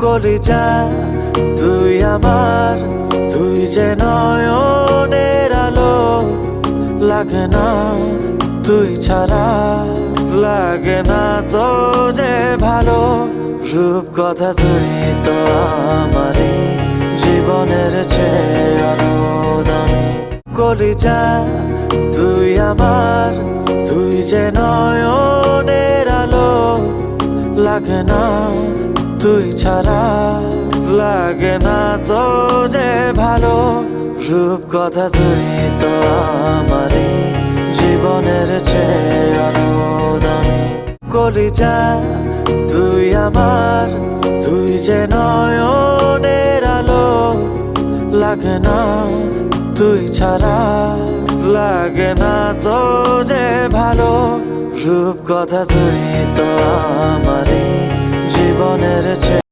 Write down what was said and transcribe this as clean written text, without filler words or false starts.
কলিজা তুই আমার, তুই যে নয়নের আলো, লাগে না তুই ছাড়া, লাগে না তো যে ভালো। রূপ কথা তুই তো আমারই জীবনের চেয়ে আরো দামি। কলিজা তুই আমার, তুই যে নয়নের আলো, লাগে না তুই ছাড়া, লাগে না তো যে ভালো। রূপ কথা তুই তো আমারই জীবনের চেয়ে আরো দামি। কলিজা তুই আমার, তুই যে নয়নের আলো, লাগে না তুই ছাড়া, লাগে না তো যে ভালো। রূপ কথা তুই তো আমারই জীবনের চেয়ে